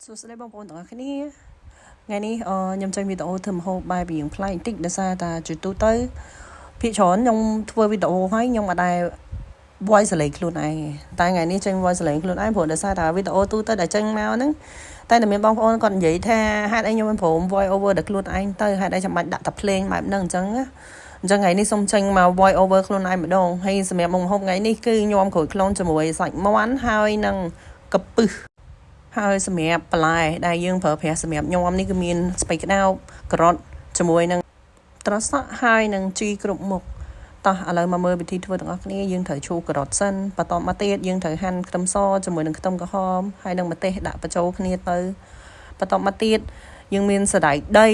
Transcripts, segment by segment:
សួស្តីបងប្អូនទាំងអស់គ្នាថ្ងៃនេះខ្ញុំចេញវីដេអូធ្វើម្ហូបបែបរៀងប្លែកបន្តិចដោយសារតែជាទូទៅភាគច្រើនខ្ញុំធ្វើវីដេអូហើយខ្ញុំអត់ដែល voice សលេងខ្លួនឯងតែថ្ងៃនេះចេញ voice សលេងខ្លួនឯងព្រោះដោយសារតែវីដេអូទូទៅដែលចេញមកហ្នឹងតែមានបងប្អូនគាត់និយាយថាហេតុអីខ្ញុំមិនព្រម voice over ដល់ខ្លួនឯងទៅហេតុអីចាំបាច់ដាក់តែភ្លេងបែបហ្នឹងអញ្ចឹងថ្ងៃនេះសូមចេញមក voice over ខ្លួនឯងម្ដងហើយសម្រាប់មុខម្ហូបថ្ងៃនេះគឺញោមក្រូចថ្លុងជាមួយសាច់មាន់ហើយនឹងកាពឹសហើយសម្រាប់បន្លែដែលយើងប្រើប្រាស់សម្រាប់ញោមនេះគឺមានស្ពៃក្តោបការ៉ុតជាមួយនឹងត្រសក់ហើយនឹងជីគ្រប់មុខតោះឥឡូវមកមើលវិធីធ្វើទាំងអស់គ្នាយើងត្រូវឈូសការ៉ុតសិនបន្ទាប់មកទៀតយើងត្រូវហាន់ខ្ទឹមសជាមួយនឹងខ្ទឹមក្រហមហើយនឹងម្ទេសដាក់បញ្ចូលគ្នាទៅបន្ទាប់មកទៀតយើងមានសណ្តែកដី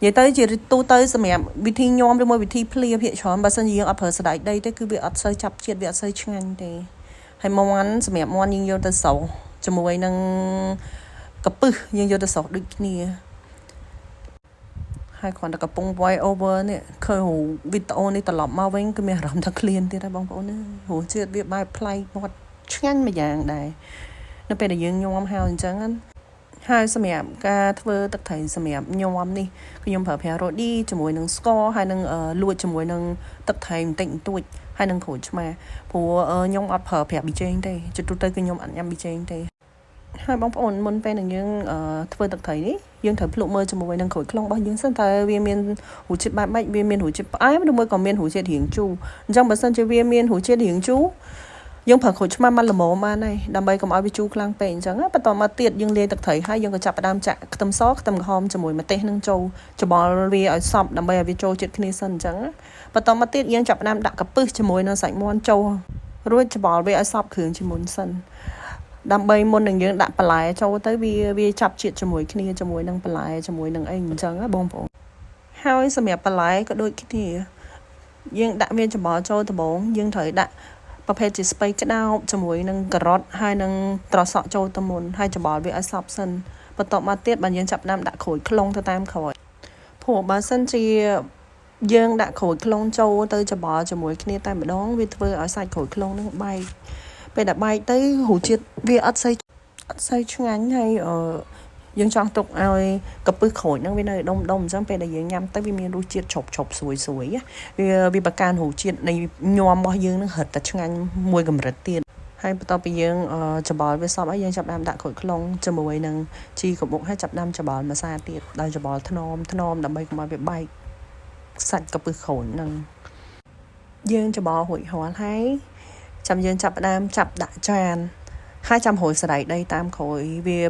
និយាយទៅជាទូទៅសម្រាប់វិធីញោមឬមួយវិធីភ្លាភាគច្រើនបើសិនជាយើងអត់ប្រើសណ្តែកដីទេគឺវាអត់សូវចាប់ជាតិវាអត់សូវឆ្ងាញ់ទេហើយមាន់សម្រាប់មាន់យើងយកទៅស្រុះជាមួយនឹងកាពឹសយើងយកទៅស្រុះដូចគ្នាហើយគ្រាន់តែកំពុង voice over នេះឃើញវីដេអូនេះត្រឡប់មកវិញគឺមានអារម្មណ៍ថាឃ្លានទៀតហើយបងប្អូនព្រោះជាតិវាបែបប្លែកមាត់ឆ្ងាញ់មួយយ៉ាងដែរនៅពេលដែលយើងញោមហើយអញ្ចឹងហើយសម្រាប់ការធ្វើទឹកត្រីសម្រាប់ញោមនេះគឺខ្ញុំប្រើប្រាស់រ៉ូឌីជាមួយនឹងស្ករហើយនឹងលួចជាមួយនឹងទឹកត្រីបន្តិចបន្តួចហើយនឹងក្រូចឆ្មាព្រោះខ្ញុំអត់ប្រើប្រាស់ប៊ីចេងទេជាទូទៅគឺខ្ញុំអត់ញ៉ាំប៊ីចេងទេហើយបងប្អូនមុនពេលនឹងយើងធ្វើទឹកត្រីនេះយើងត្រូវភ្លក់មើលជាមួយនឹងក្រូចថ្លុងរបស់យើងសិនតើវាមានរសជាតិបែបម៉េចវាមានរសជាតិផ្អែមឬមួយក៏មានរសជាតិរាងជូរអញ្ចឹងបើសិនជាវាមានរសជាតិរាងជូរយើងប្រើក្រូចឆ្មាមិនល្មមបានហើយដើម្បីកុំឲ្យវាជូរខ្លាំងពេកអញ្ចឹងបន្តមកទៀតយើងលាយទឹកត្រីហើយយើងក៏ចាប់ផ្ដើមចាក់ខ្ទឹមសខ្ទឹមក្រហមជាមួយម្ទេសនឹងចូលច្បល់វាឲ្យសព្វដើម្បីឲ្យវាចូលជាតិគ្នាសិនអញ្ចឹងបន្តមកទៀតយើងចាប់ផ្ដើមដាក់កាពឹសជាមួយនឹងសាច់មាន់ចូលរួចច្បល់វាឲ្យសព្វគ្រឿងជាមុនសិនដើម្បីមុននឹងយើងដាក់បន្លែចូលទៅវាចាប់ជាតិជាមួយគ្នាជាមួយនឹងបន្លែជាមួយនឹងអីអញ្ចឹងបងប្អូនហើយសម្រាប់បន្លែក៏ដូចគ្នាយើងដាក់វាច្បល់ចូលដំបូងយើងត្រូវដាក់ប្រភេទជាស្ពៃក្តោបជាមួយនឹងការ៉ុតហើយនឹងត្រសក់ចូលទៅមុនហើយច្បល់វាឲ្យសព្វសិនបន្ទាប់មកទៀតបើយើងចាប់ផ្ដើមដាក់ក្រូចថ្លុងទៅតាមក្រោយព្រោះបើសិនជាយើងដាក់ក្រូចថ្លុងចូលទៅច្បល់ជាមួយគ្នាតែម្ដងវាធ្វើឲ្យសាច់ក្រូចថ្លុងនឹងបែកពេលដែលបែកទៅរសជាតិវាអត់សូវឆ្ងាញ់ហើយយើងចង់ទុកឲ្យកាពឹសក្រូចហ្នឹងវានៅដុំអញ្ចឹងពេលដែលយើងញ៉ាំទៅវាមានរសជាតិជ្រប់ស្រួយវាបង្កើនរសជាតិនៃញោមរបស់យើងនឹងរឹតតែឆ្ងាញ់មួយកម្រិតទៀតហើយបន្ទាប់ពីយើងច្បល់វាសព្វហើយយើងចាប់ផ្ដើមដាក់ក្រូចថ្លុងជាមួយនឹងជីកំបុកហើយចាប់ផ្ដើមច្បល់ម្សៅទៀតដោយច្បល់ថ្នមដើម្បីកុំឲ្យវាបែកសាច់កាពឹសក្រូចហ្នឹងយើងច្បល់រួចរាល់ហើយចាំយើងចាប់ផ្ដើមចាប់ដាក់ចានហើយចាំរោយសណ្តែកដីតាមក្រោយវា